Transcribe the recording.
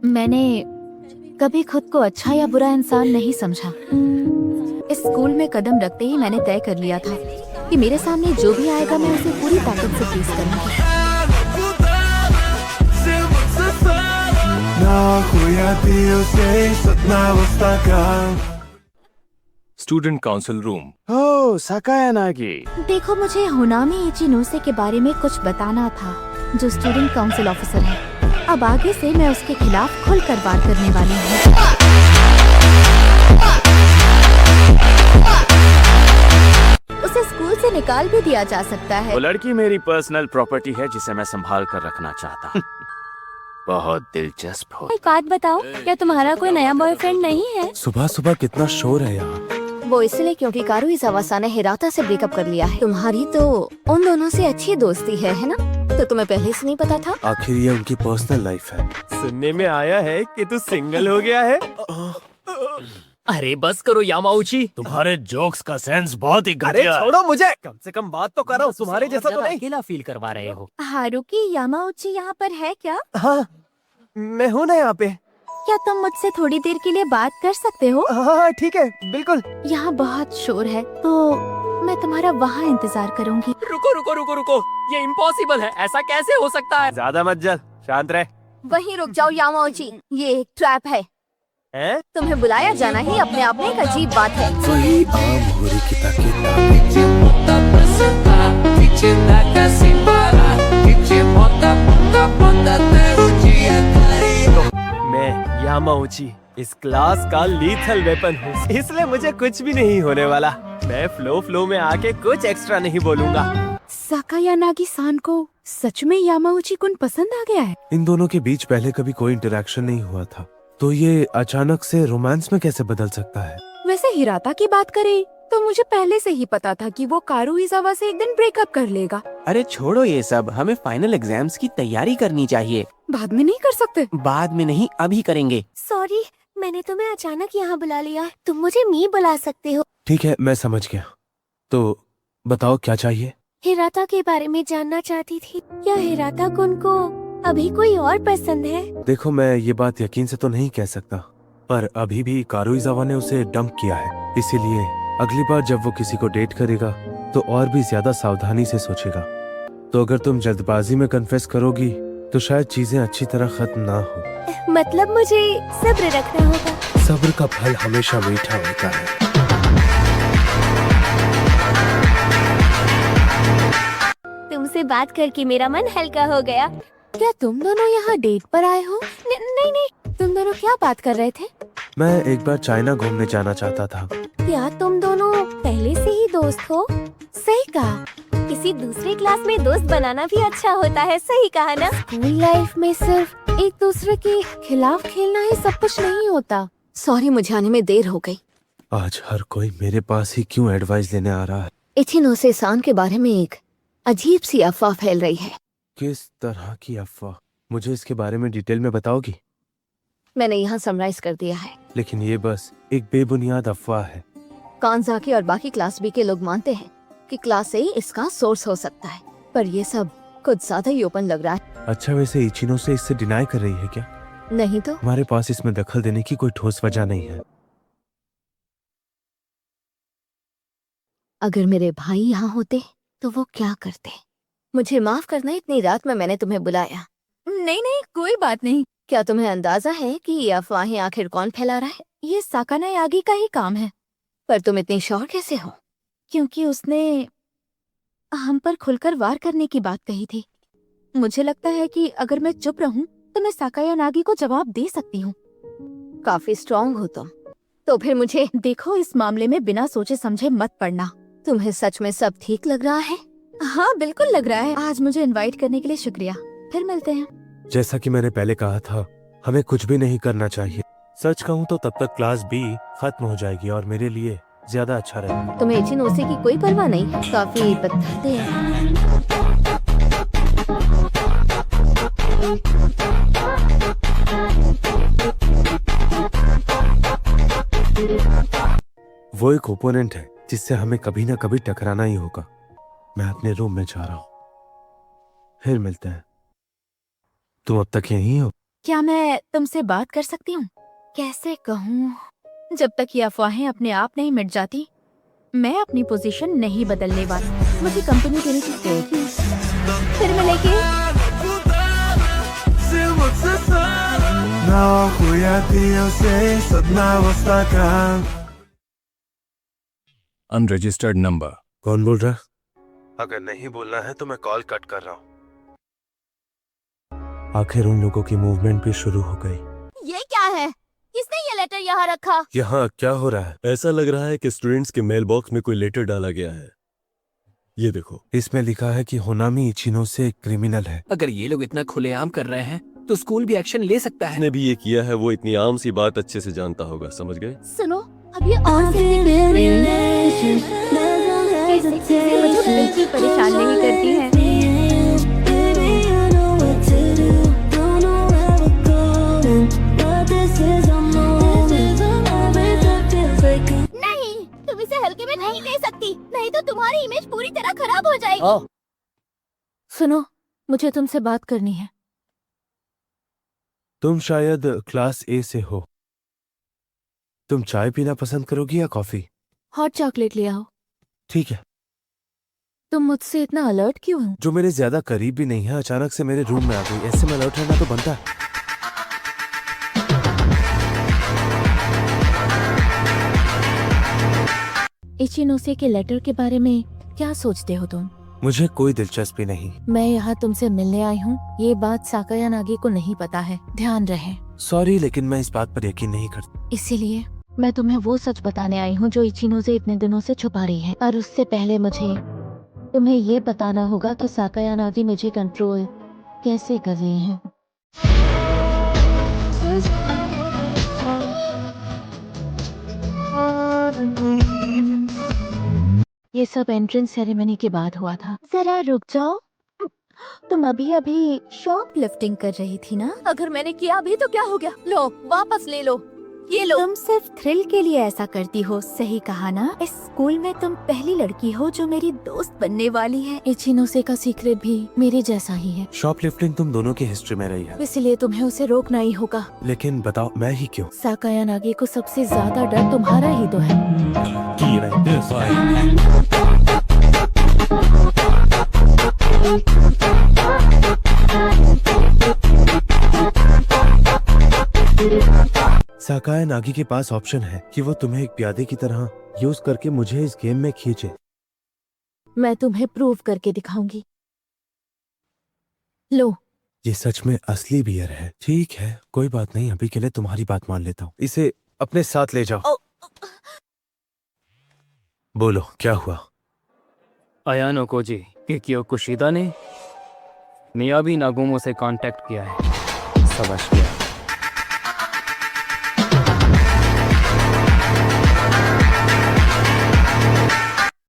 मैंने कभी खुद को अच्छा या बुरा इंसान नहीं समझा। इस स्कूल में कदम रखते ही मैंने तय कर लिया था कि मेरे सामने जो भी आएगा मैं उसे पूरी ताकत से फेस करूंगी। Student council room. Oh, Sakaya Nagi. देखो, मुझे होनामी इचिनोसे के बारे में कुछ बताना था, जो स्टूडेंट काउंसिल ऑफिसर है। अब आगे से मैं उसके खिलाफ खुलकर वार करने वाली हूँ। उसे स्कूल से निकाल भी दिया जा सकता है। वो लड़की मेरी पर्सनल प्रॉपर्टी है जिसे मैं संभाल कर रखना चाहता हूँ। बहुत दिलचस्प हो। एक बात बताओ, क्या तुम्हारा कोई नया बॉयफ्रेंड नहीं है? सुबह सुबह कितना शोर है यहाँ। वो इसलिए क्योंकि कारू इजावासा ने हिराता से ब्रेकअप कर लिया है। तुम्हारी तो उन दोनों से अच्छी दोस्ती है ना? तो तुम्हें पहले से नहीं पता था? आखिर ये उनकी पर्सनल लाइफ है। सुनने में आया है कि तू सिंगल हो गया है। अरे बस करो यामाउची, तुम्हारे जोक्स का सेंस बहुत ही अरे घटिया है। छोड़ो मुझे, कम से कम बात तो करो, तुम्हारे जैसा तो नहीं। अकेला फील करवा रहे हो। हारुकी यामाउची यहाँ पर है क्या? हाँ, मैं हूँ ना यहाँ पे। क्या तुम मुझसे थोड़ी देर के लिए बात कर सकते हो? हाँ ठीक है, बिल्कुल। यहाँ बहुत शोर है, तो मैं तुम्हारा वहाँ इंतजार करूँगी। रुको रुको रुको रुको, ये इम्पॉसिबल है, ऐसा कैसे हो सकता है? ज्यादा मत जल, शांत रह। वहीं रुक जाओ यामाउची, ये एक ट्रैप है। हैं? तुम्हें बुलाया जाना ही अपने आप में एक अजीब बात है। वही आम होरी की ताकि मैं यामाउची इस क्लास का लीथल वेपन हूँ, इसलिए मुझे कुछ भी नहीं होने वाला। मैं फ्लो में आके कुछ एक्स्ट्रा नहीं बोलूँगा। साकायानागी-सान को सच में यामाउची कुन पसंद आ गया है? इन दोनों के बीच पहले कभी कोई इंटरेक्शन नहीं हुआ था, तो ये अचानक से रोमांस में कैसे बदल सकता है? वैसे हिराता की बात करें तो मुझे पहले से ही पता था कि वो कारू इजावा से एक दिन ब्रेकअप कर लेगा। अरे छोड़ो ये सब, हमें फाइनल एग्जाम्स की तैयारी करनी चाहिए। बाद में नहीं कर सकते? बाद में नहीं, अभी करेंगे। सॉरी, मैंने तुम्हें अचानक यहाँ बुला लिया। तुम मुझे मी बुला सकते हो। ठीक है, मैं समझ गया। तो बताओ क्या चाहिए? हिराता के बारे में जानना चाहती थी। क्या हिराता कुन को अभी कोई और पसंद है? देखो, मैं ये बात यकीन से तो नहीं कह सकता, पर अभी भी कारुइजावा ने उसे डंप किया है। इसीलिए अगली बार जब वो किसी को डेट करेगा तो और भी ज्यादा सावधानी से सोचेगा। तो अगर तुम जल्दबाजी में कन्फेस करोगी तो शायद चीजें अच्छी तरह खत्म ना हो। मतलब मुझे सब्र रखना होगा। सब्र का फल हमेशा मीठा होता है। तुमसे बात करके मेरा मन हल्का हो गया। क्या तुम दोनों यहाँ डेट पर आए हो? नहीं नहीं, तुम दोनों क्या बात कर रहे थे? मैं एक बार चाइना घूमने जाना चाहता था। क्या तुम दोनों पहले से ही दोस्त हो? सही कहा, किसी दूसरे क्लास में दोस्त बनाना भी अच्छा होता है। सही कहा ना? स्कूल लाइफ में सिर्फ एक दूसरे के खिलाफ खेलना ही सब कुछ नहीं होता। सॉरी, मुझे आने में देर हो गई। आज हर कोई मेरे पास ही क्यों एडवाइस लेने आ रहा है? इचिनोसे-सान के बारे में एक अजीब सी अफवाह फैल रही है। किस तरह की अफवाह? मुझे इसके बारे में डिटेल में बताओगी? मैंने यहाँ समराइज कर दिया है। लेकिन ये बस एक बेबुनियाद अफवाह है। कांजाकी और बाकी क्लास बी के लोग मानते हैं कि क्लास ए इसका सोर्स हो सकता है, पर ये सब कुछ ज्यादा ही ओपन लग रहा है। अच्छा, वैसे इचिनो से इससे डिनाई कर रही है क्या? नहीं तो हमारे पास इसमें दखल देने की कोई ठोस वजह नहीं है। अगर मेरे भाई यहाँ होते तो वो क्या करते? मुझे माफ करना, इतनी रात में मैंने तुम्हें बुलाया। नहीं नहीं, कोई बात नहीं। क्या तुम्हें अंदाजा है कि ये अफवाहें आखिर कौन फैला रहा है? ये साकानायागी का ही काम है। पर तुम इतनी श्योर कैसे हो? क्योंकि उसने हम पर खुलकर वार करने की बात कही थी। मुझे लगता है कि अगर मैं चुप रहूं तो मैं साकायानागी को जवाब दे सकती हूँ। काफी स्ट्रांग हो तुम। तो फिर मुझे देखो, इस मामले में बिना सोचे समझे मत पड़ना। तुम्हें सच में सब ठीक लग रहा है? हाँ बिल्कुल लग रहा है। आज मुझे इनवाइट करने के लिए शुक्रिया। फिर मिलते हैं। जैसा कि मैंने पहले कहा था, हमें कुछ भी नहीं करना चाहिए। सच कहूँ तो तब तक क्लास बी खत्म हो जाएगी और मेरे लिए ज्यादा अच्छा रहेगा। तुम्हें इचिनोसे की कोई परवाह नहीं? काफी पत्थरते हैं। वो एक ओपोनेंट है जिससे हमें कभी ना कभी टकराना ही होगा। मैं अपने रूम में जा रहा हूँ, फिर मिलते हैं। तुम अब तक यहीं हो? क्या मैं तुमसे बात कर सकती हूँ? कैसे कहूँ? जब तक ये अफवाहें अपने आप नहीं मिट जाती, मैं अपनी पोजीशन नहीं बदलने वाली। मुझे कंपनी देने की देगी। फिर मिलेंगे। Unregistered number. कौन बोल रहा है? अगर नहीं बोलना है तो मैं कॉल कट कर रहा हूँ। आखिर उन लोगों की मूवमेंट भी शुरू हो गई। ये क्या है? किसने ये लेटर यहाँ रखा? यहाँ क्या हो रहा है? ऐसा लग रहा है कि स्टूडेंट्स के मेल बॉक्स में कोई लेटर डाला गया है। ये देखो। इसमें लिखा है कि होनामी इचिनोसे एक क्रिमिनल है। अगर ये लोग इतना खुलेआम कर रहे हैं तो स्कूल भी एक्शन ले सकता है। जिसने भी ये किया है वो इतनी आम सी बात अच्छे से जानता होगा, समझ गए? सुनो, अब ये और से कैसी चीजें मुझे बिल्कुल परेशान नहीं करती हैं। नहीं, तुम इसे हल्के में नहीं ले सकती, नहीं तो तुम्हारी इमेज पूरी तरह खराब हो जाएगी। सुनो, मुझे तुमसे बात करनी है। तुम शायद क्लास ए से हो। तुम चाय पीना पसंद करोगी या कॉफी? हॉट चॉकलेट ले आओ। ठीक है। तुम मुझसे इतना अलर्ट क्यों हो? जो मेरे ज्यादा करीब भी नहीं है अचानक से मेरे रूम में आ गई। ऐसे में अलर्ट रहना तो बनता है। इचिनोसे के लेटर के बारे में क्या सोचते हो तुम? मुझे कोई दिलचस्पी नहीं। मैं यहाँ तुमसे मिलने आई हूँ। ये बात साकाया नागी को नहीं पता है, ध्यान रहे। सॉरी, लेकिन मैं इस बात पर यकीन नहीं करती। इसीलिए मैं तुम्हें वो सच बताने आई हूँ जो इचिनोसे इतने दिनों से छुपा रही है। और उससे पहले मुझे तुम्हें ये बताना होगा कि साकाया नागी मुझे कंट्रोल कैसे कर रही है। ये सब एंट्रेंस सेरेमनी के बाद हुआ था। जरा रुक जाओ, तुम अभी अभी शॉप लिफ्टिंग कर रही थी ना? अगर मैंने किया अभी तो क्या हो गया? लो वापस ले लो, ये लो। तुम सिर्फ थ्रिल के लिए ऐसा करती हो, सही कहा ना? इस स्कूल में तुम पहली लड़की हो जो मेरी दोस्त बनने वाली है। इचिनोसे का सीक्रेट भी मेरे जैसा ही है। शॉपलिफ्टिंग तुम दोनों की हिस्ट्री में रही है, इसलिए तुम्हें उसे रोकना ही होगा। लेकिन बताओ मैं ही क्यों? साकाया नागी को सबसे ज्यादा डर तुम्हारा ही तो है। साकाया नागी के पास ऑप्शन है कि वो तुम्हें एक प्यादे की तरह यूज करके मुझे इस गेम में खींचे। मैं तुम्हें प्रूव करके दिखाऊंगी। लो, ये सच में असली बियर है। ठीक है, कोई बात नहीं, अभी के लिए तुम्हारी बात मान लेता हूँ। इसे अपने साथ ले जाओ। बोलो क्या हुआ? अयानो कोजी किकियो कुशिदा ने मियाबी नागुमो से कांटेक्ट किया है। समझ गया।